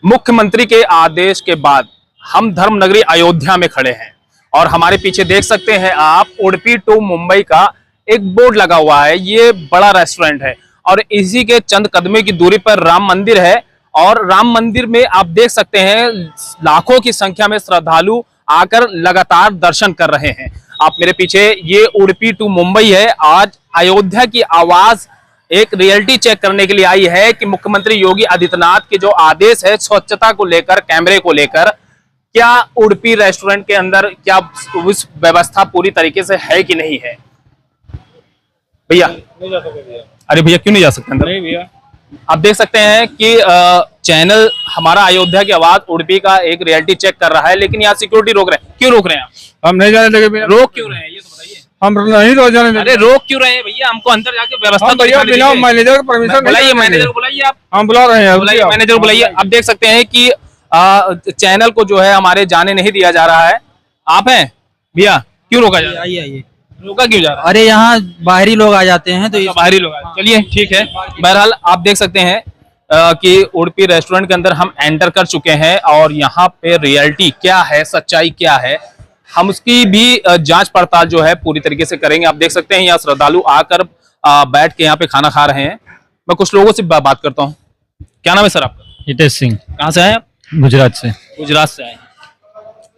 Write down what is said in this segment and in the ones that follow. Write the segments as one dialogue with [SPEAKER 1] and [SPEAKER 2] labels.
[SPEAKER 1] मुख्यमंत्री के आदेश के बाद हम धर्मनगरी अयोध्या में खड़े हैं और हमारे पीछे देख सकते हैं आप उडुपी टू मुंबई का एक बोर्ड लगा हुआ है। ये बड़ा रेस्टोरेंट है और इसी के चंद कदमे की दूरी पर राम मंदिर है और राम मंदिर में आप देख सकते हैं लाखों की संख्या में श्रद्धालु आकर लगातार दर्शन कर रहे हैं। आप मेरे पीछे ये उडुपी टू मुंबई है। आज अयोध्या की आवाज एक रियलिटी चेक करने के लिए आई है कि मुख्यमंत्री योगी आदित्यनाथ के जो आदेश है स्वच्छता को लेकर, कैमरे को लेकर, क्या उडुपी रेस्टोरेंट के अंदर क्या उस व्यवस्था पूरी तरीके से है कि नहीं है। भैया
[SPEAKER 2] नहीं जा सकते भैया।
[SPEAKER 1] अरे भैया क्यों नहीं जा सकते अंदर?
[SPEAKER 2] नहीं भैया।
[SPEAKER 1] आप देख सकते हैं कि चैनल हमारा अयोध्या की आवाज उडुपी का एक रियलिटी चेक कर रहा है, लेकिन यहाँ सिक्योरिटी रोक रहे हैं। क्यों रोक रहे हैं आप?
[SPEAKER 2] हम नहीं जाने देंगे भैया।
[SPEAKER 1] रोक क्यों रहे हैं ये तो बताइए।
[SPEAKER 2] हम नहीं तो जाने देंगे।
[SPEAKER 1] अरे रोक क्यों रहे हैं भैया? हमको अंदर जाके व्यवस्था तो
[SPEAKER 2] भैया बिना मैनेजर का परमिशन
[SPEAKER 1] बुलाइए, मैनेजर को बुलाइए आप।
[SPEAKER 2] हम बुला रहे हैं।
[SPEAKER 1] बुलाइए मैनेजर को बुलाइए। आप देख सकते हैं कि चैनल को जो है हमारे जाने नहीं दिया जा रहा है। आप हैं भैया, क्यों रोका जा रहा है?
[SPEAKER 3] आइए आइए।
[SPEAKER 1] रोका क्यों जा रहा है?
[SPEAKER 3] अरे यहाँ बाहरी लोग आ जाते हैं तो
[SPEAKER 1] बाहरी लोग चलिए ठीक है। बहरहाल आप देख सकते हैं कि उडुपी रेस्टोरेंट के अंदर हम एंटर कर चुके हैं और यहाँ पे रियलिटी क्या है, सच्चाई क्या है, हम उसकी भी जांच पड़ताल जो है पूरी तरीके से करेंगे। आप देख सकते हैं यहाँ श्रद्धालु आकर बैठ के यहाँ पे खाना खा रहे हैं। मैं कुछ लोगों से बात करता हूँ। क्या नाम है सर आपका?
[SPEAKER 4] हितेश सिंह।
[SPEAKER 1] कहाँ से आए आप?
[SPEAKER 4] गुजरात से।
[SPEAKER 1] गुजरात से आए।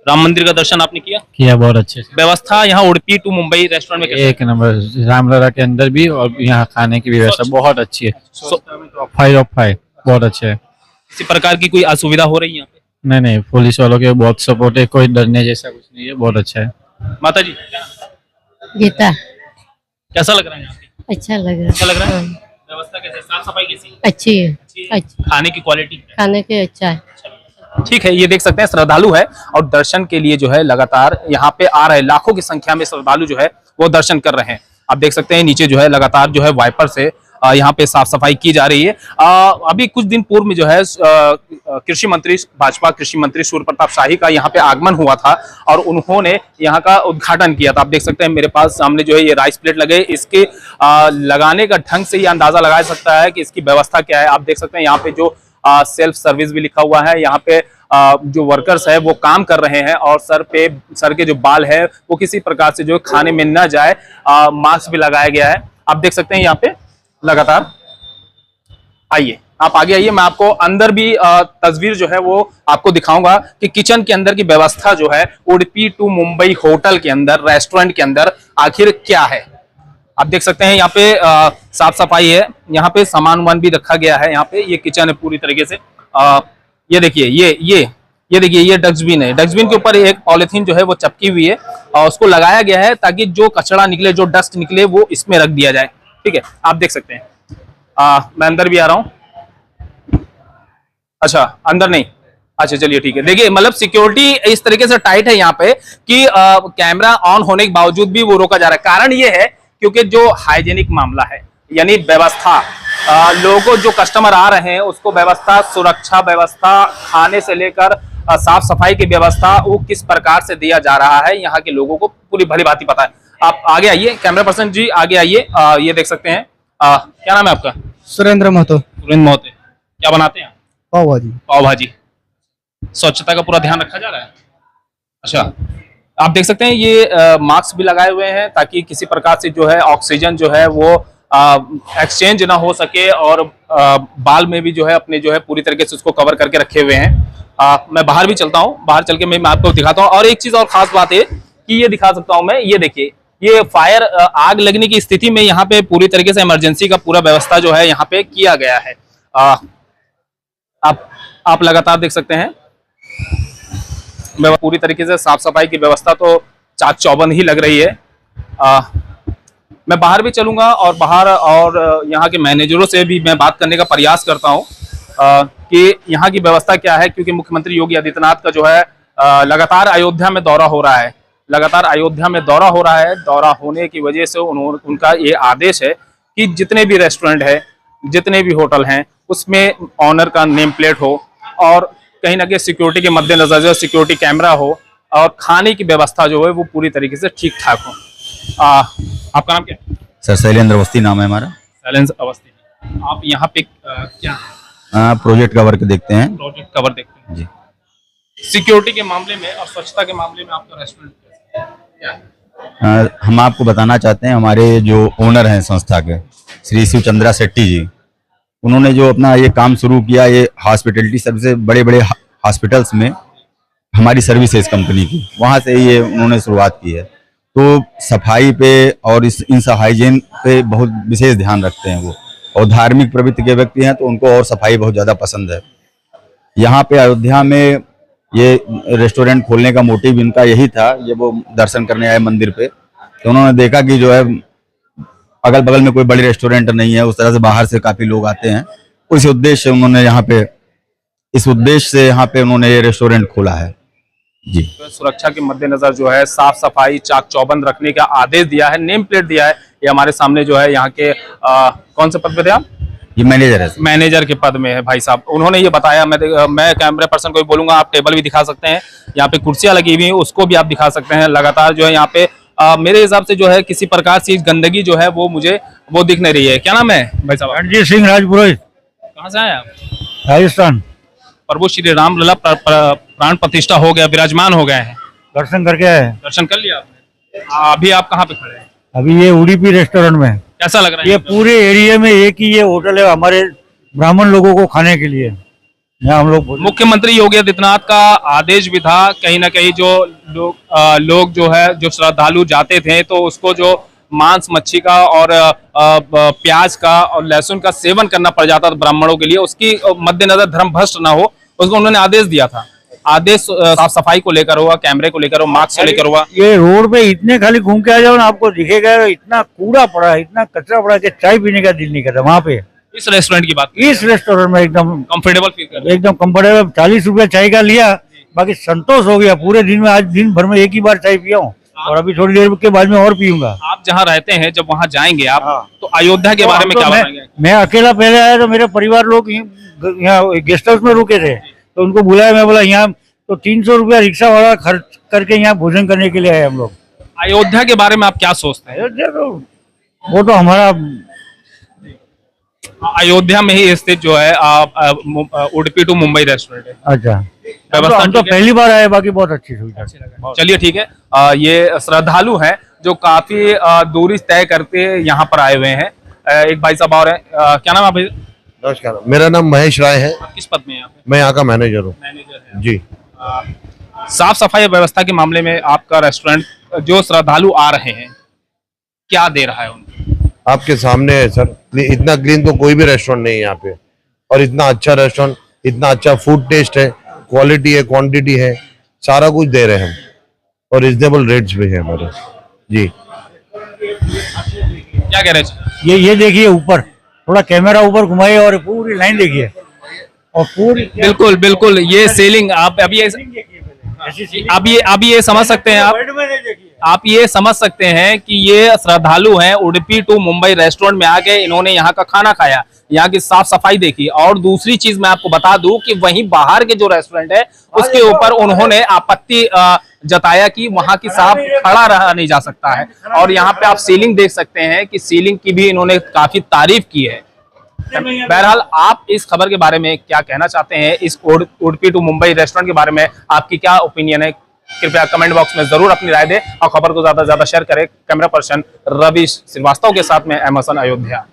[SPEAKER 1] राम मंदिर का दर्शन आपने किया?
[SPEAKER 4] बहुत अच्छे से।
[SPEAKER 1] व्यवस्था यहाँ उडुपी टू मुंबई रेस्टोरेंट में कैसे?
[SPEAKER 4] एक नंबर, रामलला के अंदर भी और यहाँ खाने की व्यवस्था बहुत अच्छी है। 5 of 5 बहुत अच्छे है।
[SPEAKER 1] किसी प्रकार की कोई असुविधा हो रही है यहाँ पे?
[SPEAKER 4] नहीं, पुलिस वालों के बहुत सपोर्ट है, कोई डरने जैसा कुछ नहीं है, बहुत अच्छा है।
[SPEAKER 1] माता जी
[SPEAKER 5] गीता,
[SPEAKER 1] कैसा लग रहा है यहाँ पे?
[SPEAKER 5] अच्छा लग रहा
[SPEAKER 1] अच्छा लग रहा है।
[SPEAKER 5] है।
[SPEAKER 1] व्यवस्था कैसे, साफ सफाई कैसी?
[SPEAKER 5] अच्छी है,
[SPEAKER 1] अच्छी। खाने की क्वालिटी
[SPEAKER 5] खाने के अच्छा है।
[SPEAKER 1] ठीक है। ये देख सकते हैं श्रद्धालु है और दर्शन के लिए जो है लगातार यहाँ पे आ रहे, लाखों की संख्या में श्रद्धालु जो है वो दर्शन कर रहे हैं। आप देख सकते हैं नीचे जो है लगातार जो है वाइपर से यहाँ पे साफ सफाई की जा रही है। अभी कुछ दिन पूर्व में जो है कृषि मंत्री, भाजपा कृषि मंत्री सूर्य प्रताप शाही का यहाँ पे आगमन हुआ था और उन्होंने यहाँ का उद्घाटन किया था। आप देख सकते हैं मेरे पास सामने जो है ये राइस प्लेट लगे, इसके लगाने का ढंग से ये अंदाजा लगाया सकता है कि इसकी व्यवस्था क्या है। आप देख सकते हैं यहाँ पे जो सेल्फ सर्विस भी लिखा हुआ है। यहाँ पे जो वर्कर्स है वो काम कर रहे हैं और सर के जो बाल है वो किसी प्रकार से जो खाने में न जाए, मास्क भी लगाया गया है। आप देख सकते हैं यहाँ पे लगातार। आइए आप आगे आइए, मैं आपको अंदर भी तस्वीर जो है वो आपको दिखाऊंगा कि किचन के अंदर की व्यवस्था जो है उडुपी टू मुंबई होटल के अंदर, रेस्टोरेंट के अंदर आखिर क्या है। आप देख सकते हैं यहाँ पे साफ सफाई है, यहाँ पे सामान वान भी रखा गया है। यहाँ पे ये किचन है पूरी तरीके से। ये देखिए ये देखिए ये डस्टबिन है। डस्टबिन के ऊपर एक पॉलिथीन जो है वो चपकी हुई है और उसको लगाया गया है ताकि जो कचरा निकले, जो डस्ट निकले वो इसमें रख दिया जाए। ठीक है, आप देख सकते हैं। मैं अंदर भी आ रहा हूँ। अच्छा अंदर नहीं, अच्छा चलिए ठीक है। देखिए मतलब सिक्योरिटी इस तरीके से टाइट है यहाँ पे कि कैमरा ऑन होने के बावजूद भी वो रोका जा रहा है। कारण ये है क्योंकि जो हाइजेनिक मामला है, यानी व्यवस्था, लोगों को जो कस्टमर आ रहे हैं उसको व्यवस्था, सुरक्षा व्यवस्था, खाने से लेकर साफ सफाई की व्यवस्था वो किस प्रकार से दिया जा रहा है, यहाँ के लोगों को पूरी भली भांति पता है। आप आगे आइए, कैमरा पर्सन जी आगे आइए। ये देख सकते हैं। क्या नाम है आपका?
[SPEAKER 3] सुरेंद्र महतो।
[SPEAKER 1] सुरेंद्र महतो। क्या बनाते हैं?
[SPEAKER 3] पाव भाजी।
[SPEAKER 1] पाव भाजी। स्वच्छता का पूरा ध्यान रखा जा रहा है? अच्छा, आप देख सकते हैं ये मास्क भी लगाए हुए हैं ताकि किसी प्रकार से जो है ऑक्सीजन जो है वो एक्सचेंज ना हो सके और बाल में भी जो है अपने जो है पूरी तरीके से उसको कवर करके रखे हुए हैं। मैं बाहर भी चलता हूँ, बाहर चल के मैं आपको दिखाता हूँ। और एक चीज और खास बात है कि ये दिखा सकता हूँ मैं, ये देखिए ये फायर, आग लगने की स्थिति में यहाँ पे पूरी तरीके से इमरजेंसी का पूरा व्यवस्था जो है यहाँ पे किया गया है। आप लगातार देख सकते हैं पूरी तरीके से साफ सफाई की व्यवस्था तो चाक चौबंद ही लग रही है। मैं बाहर भी चलूंगा और बाहर और यहाँ के मैनेजरों से भी मैं बात करने का प्रयास करता हूँ कि यहाँ की व्यवस्था क्या है, क्योंकि मुख्यमंत्री योगी आदित्यनाथ का जो है लगातार अयोध्या में दौरा हो रहा है। लगातार अयोध्या में दौरा हो रहा है। दौरा होने की वजह से उनका ये आदेश है कि जितने भी रेस्टोरेंट है, जितने भी होटल हैं, उसमें ऑनर का नेम प्लेट हो और कहीं ना कहीं सिक्योरिटी के मद्देनजर जो सिक्योरिटी कैमरा हो और खाने की व्यवस्था जो है वो पूरी तरीके से ठीक ठाक हो। आपका नाम क्या है?
[SPEAKER 6] सर शैलेंद्र अवस्थी नाम है हमारा।
[SPEAKER 1] शैलेंद्र अवस्थी। आप यहाँ पे क्या
[SPEAKER 6] प्रोजेक्ट का वर्क देखते हैं।
[SPEAKER 1] प्रोजेक्ट कवर देखते हैं
[SPEAKER 6] जी।
[SPEAKER 1] सिक्योरिटी के मामले में और स्वच्छता के मामले में आपका रेस्टोरेंट क्या है?
[SPEAKER 6] हम आपको बताना चाहते हैं, हमारे जो ओनर हैं संस्था के, श्री शिव चंद्रा शेट्टी जी, उन्होंने जो अपना ये काम शुरू किया, ये हॉस्पिटलिटी सर्विसेज, बड़े बड़े हॉस्पिटल्स में हमारी सर्विसेज कंपनी की, वहाँ से ये उन्होंने शुरुआत की है। तो सफाई पे और इन सब हाइजीन पे बहुत विशेष ध्यान रखते हैं वो, और धार्मिक प्रवृत्ति के व्यक्ति हैं तो उनको और सफाई बहुत ज़्यादा पसंद है। यहाँ पे अयोध्या में ये रेस्टोरेंट खोलने का मोटिव इनका यही था, ये वो दर्शन करने आए मंदिर पे, तो उन्होंने देखा कि जो है अगल बगल में कोई बड़ी रेस्टोरेंट नहीं है, उस तरह से बाहर से काफ़ी लोग आते हैं, उस उद्देश्य से उन्होंने यहाँ पे, इस उद्देश्य से यहाँ पे उन्होंने ये रेस्टोरेंट खोला है जी।
[SPEAKER 1] सुरक्षा के मद्देनजर जो है साफ सफाई चाक चौबंद रखने का आदेश दिया है, नेम प्लेट दिया है। ये हमारे सामने जो है यहाँ के कौन से पद पे थे आप?
[SPEAKER 6] ये मैनेजर है।
[SPEAKER 1] मैनेजर के पद में है भाई साहब, उन्होंने ये बताया। मैं कैमरा पर्सन को भी बोलूंगा, आप टेबल भी दिखा सकते हैं, यहाँ पे कुर्सियां लगी हुई हैं उसको भी आप दिखा सकते हैं। लगातार जो है यहाँ पे मेरे हिसाब से जो है किसी प्रकार से गंदगी जो है वो मुझे वो दिख नहीं रही है। क्या नाम है भाई साहब?
[SPEAKER 2] रणजीत सिंह राजपुरोहित,
[SPEAKER 1] कहाँ से आए आप?
[SPEAKER 2] राजस्थान।
[SPEAKER 1] प्रभु श्री राम लला प्राण प्रतिष्ठा हो गया, विराजमान हो गए हैं,
[SPEAKER 2] दर्शन करके आए।
[SPEAKER 1] दर्शन कर लिया आपने? अभी आप कहाँ पे खड़े हैं?
[SPEAKER 2] अभी ये उडुपी रेस्टोरेंट में।
[SPEAKER 1] कैसा लग रहा है?
[SPEAKER 2] ये पूरे एरिया में एक ही ये होटल है हमारे ब्राह्मण लोगों को खाने के लिए। यहाँ हम लोग
[SPEAKER 1] मुख्यमंत्री योगी आदित्यनाथ का आदेश भी था, कहीं ना कहीं जो लोग जो है जो श्रद्धालु जाते थे तो उसको जो मांस मच्छी का और प्याज का और लहसुन का सेवन करना पड़ जाता था ब्राह्मणों के लिए, उसकी मद्देनजर धर्म भ्रष्ट ना हो उसको उन्होंने आदेश दिया था। आदेश साफ सफाई को लेकर हुआ, कैमरे को लेकर हुआ, मास्क को लेकर हुआ।
[SPEAKER 2] ये रोड पे इतने खाली घूम के आ जाओ ना, आपको दिखेगा इतना कूड़ा पड़ा है, इतना कचरा पड़ा है कि चाय पीने का दिल नहीं करता वहाँ पे।
[SPEAKER 1] इस रेस्टोरेंट की बात,
[SPEAKER 2] इस रेस्टोरेंट में एकदम
[SPEAKER 1] कंफर्टेबल फील कर,
[SPEAKER 2] एकदम कंफर्टेबल। 40 रुपया चाय का लिया, बाकी संतोष हो गया पूरे दिन में। आज दिन भर में एक ही बार चाय पिया हूँ और अभी थोड़ी देर के बाद में और पीऊंगा।
[SPEAKER 1] आप जहाँ रहते हैं जब वहाँ जाएंगे आप, तो अयोध्या के बारे में क्या बताएंगे?
[SPEAKER 2] मैं अकेला पहले आया तो मेरे परिवार लोग यहाँ गेस्ट हाउस में रुके थे, तो उनको बुलाया। मैं बोला यहाँ तो 300 रुपया रिक्शा वाला खर्च करके यहाँ भोजन करने के लिए आए हम लोग।
[SPEAKER 1] अयोध्या के बारे में आप क्या सोचते हैं?
[SPEAKER 2] अयोध्या तो वो तो हमारा
[SPEAKER 1] अयोध्या में ही स्थित जो है उडुपी टू मुंबई रेस्टोरेंट है।
[SPEAKER 2] अच्छा,
[SPEAKER 1] व्यवस्था
[SPEAKER 2] हम तो पहली बार आए, बाकी बहुत अच्छी सुविधा।
[SPEAKER 1] चलिए ठीक है। ये श्रद्धालु हैं जो काफी दूरी तय करते यहाँ पर आए हुए हैं। एक भाई साहब और हैं, क्या नाम है भाई?
[SPEAKER 7] नमस्कार, मेरा नाम महेश राय है।
[SPEAKER 1] आप किस पद में हैं यहाँ पे?
[SPEAKER 7] मैं यहाँ का मैनेजर हूँ।
[SPEAKER 1] मैनेजर हैं
[SPEAKER 7] जी।
[SPEAKER 1] साफ सफाई व्यवस्था के मामले में आपका रेस्टोरेंट जो श्रद्धालु आ रहे हैं क्या दे रहा है उनको?
[SPEAKER 7] आपके सामने है सर, इतना क्लीन तो कोई भी रेस्टोरेंट नहीं है यहाँ पे, और इतना अच्छा रेस्टोरेंट, इतना अच्छा फूड टेस्ट है, क्वालिटी है, क्वांटिटी है, सारा कुछ दे रहे हैं हम, और रिजनेबल रेट्स भी है हमारे। जी,
[SPEAKER 1] क्या कह रहे हैं?
[SPEAKER 2] ये देखिए ऊपर, थोड़ा कैमरा ऊपर घुमाइए और पूरी लाइन देखिए, और पूरी
[SPEAKER 1] बिल्कुल बिल्कुल ये सेलिंग आप अभी ये समझ सकते हैं आप ये समझ सकते हैं कि ये श्रद्धालु हैं उडुपी टू मुंबई रेस्टोरेंट में आके इन्होंने यहाँ का खाना खाया, यहाँ की साफ सफाई देखी। और दूसरी चीज मैं आपको बता दूं कि वहीं बाहर के जो रेस्टोरेंट है उसके ऊपर उन्होंने आपत्ति जताया कि वहां की साफ खड़ा रहा नहीं जा सकता है। और यहाँ पे आप सीलिंग देख सकते हैं कि सीलिंग की भी इन्होंने काफी तारीफ की है। बहरहाल आप इस खबर के बारे में क्या कहना चाहते हैं, इस उडुपी टू मुंबई रेस्टोरेंट के बारे में आपकी क्या ओपिनियन है? कृपया कमेंट बॉक्स में जरूर अपनी राय दें और खबर को ज्यादा से ज्यादा शेयर करें। कैमरा पर्सन रवि श्रीवास्तव के साथ में एमएसएन अयोध्या।